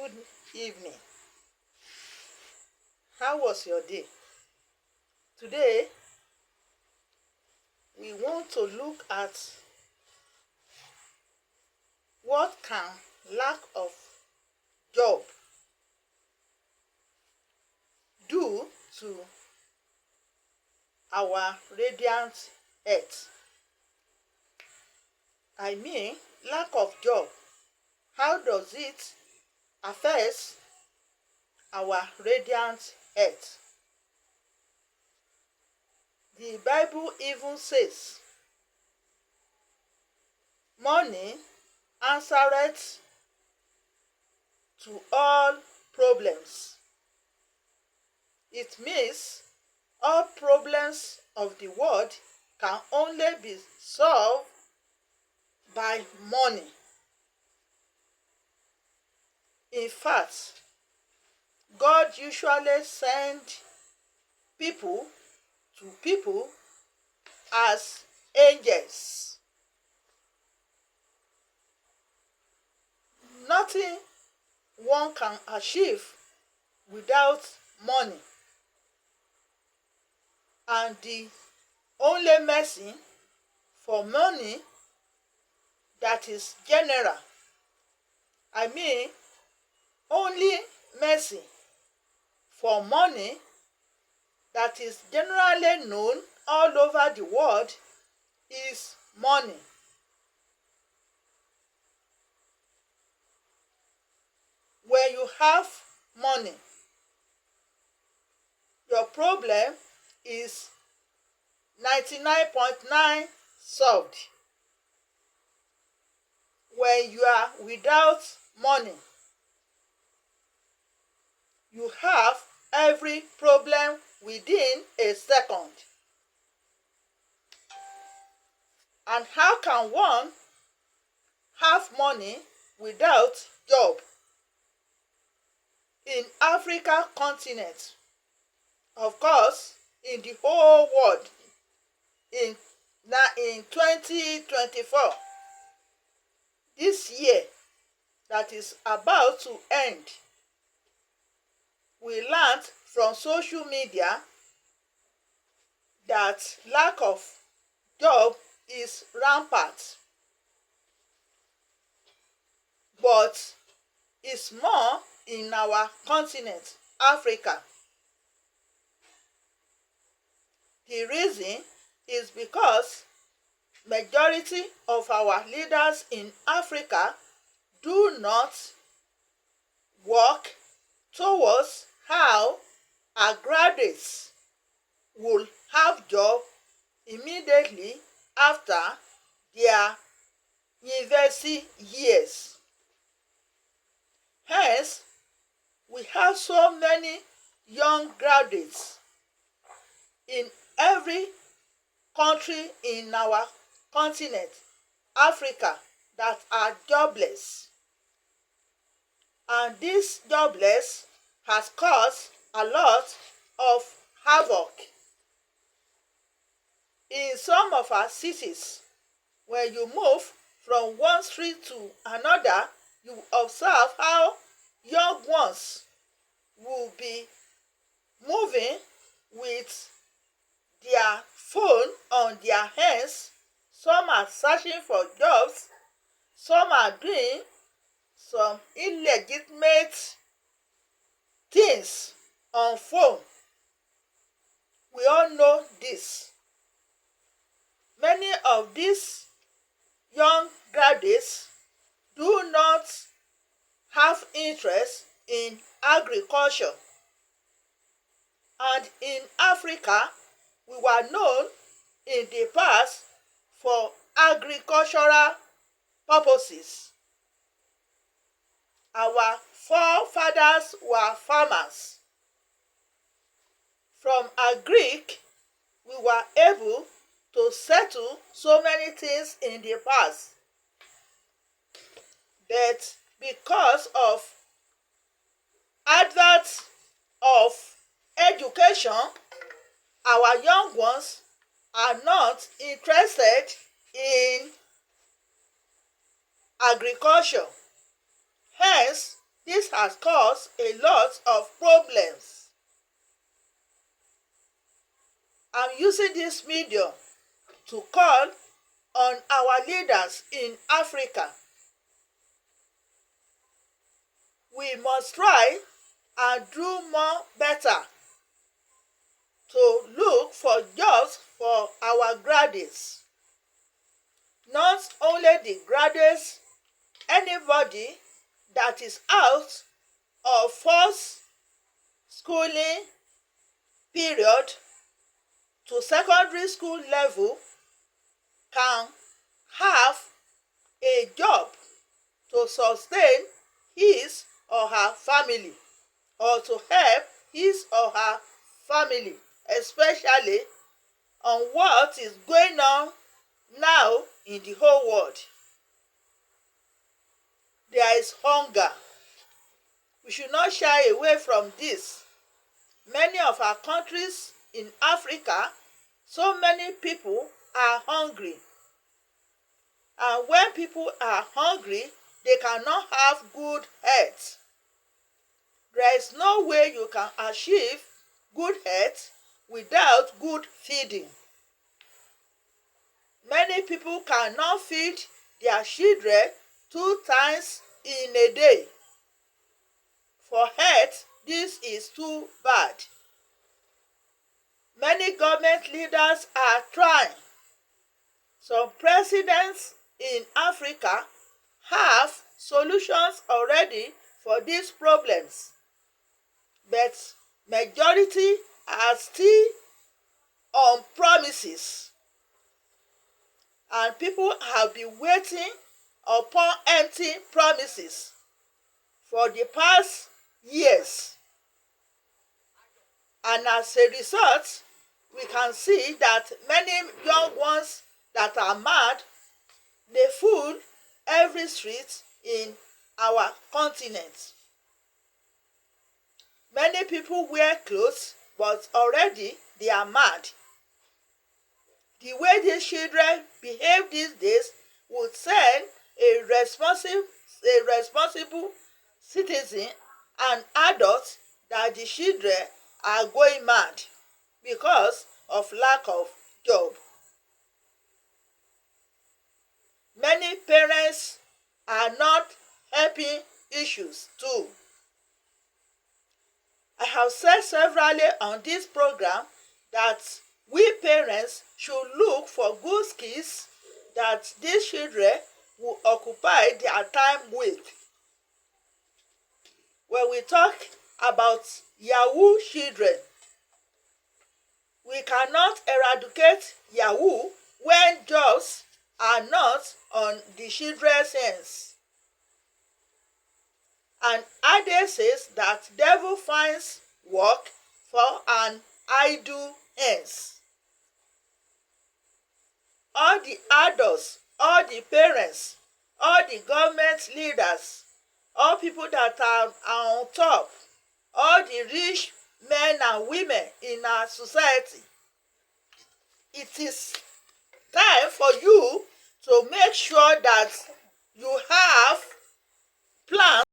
Good evening. How was your day? Today, we want to look at what can lack of job do to our radiant earth. I mean, lack of job. How does it affect our radiant earth? The Bible even says, money answereth to all problems. It means all problems of the world can only be solved by money. In fact, God usually sends people to people as angels. Nothing one can achieve without money. And the only mercy for money that is general, I mean, only mercy for money that is generally known all over the world is money. When you have money, your problem is 99.9 solved. When you are without money, you have every problem within a second. And how can one have money without job? In Africa continent, of course, in the whole world, in 2024, this year that is about to end, we learned from social media that lack of job is rampant, but it's more in our continent, Africa. The reason is because majority of our leaders in Africa do not work towards how our graduates will have job immediately after their university years. Hence, we have so many young graduates in every country in our continent, Africa, that are jobless. And this jobless has caused a lot of havoc. In some of our cities, when you move from one street to another, you observe how young ones will be moving with their phone on their hands. Some are searching for jobs, some are doing some illegitimate things on phone. We all know this. Many of these young graduates do not have interest in agriculture. And in Africa, we were known in the past for agricultural purposes. Our forefathers were farmers. From Greek, we were able to settle so many things in the past. But because of advert of education, our young ones are not interested in agriculture. Hence, this has caused a lot of problems. I'm using this medium to call on our leaders in Africa. We must try and do more better to look for jobs for our graduates. Not only the graduates, anybody that is out of first schooling period to secondary school level can have a job to sustain his or her family, or to help his or her family, especially on what is going on now in the whole world. There is hunger. We should not shy away from this. Many of our countries in Africa, so many people are hungry. And when people are hungry, they cannot have good health. There is no way you can achieve good health without good feeding. Many people cannot feed their children 2 times in a day. For health, this is too bad. Many government leaders are trying. Some presidents in Africa have solutions already for these problems, but majority are still on promises, and people have been waiting upon empty promises for the past years. And as a result, we can see that many young ones that are mad, they fool every street in our continent. Many people wear clothes, but already they are mad. The way these children behave these days would send a responsible citizen and adult that the children are going mad because of lack of job. Many parents are not helping issues too. I have said severally on this program that we parents should look for good skills that these children will occupy their time with. When we talk about Yahoo children, we cannot eradicate Yahoo when jobs are not on the children's hands. And Ade says that devil finds work for an idle hands. All the adults, all the parents, all the government leaders, all people that are on top, all the rich men and women in our society, it is time for you to make sure that you have plans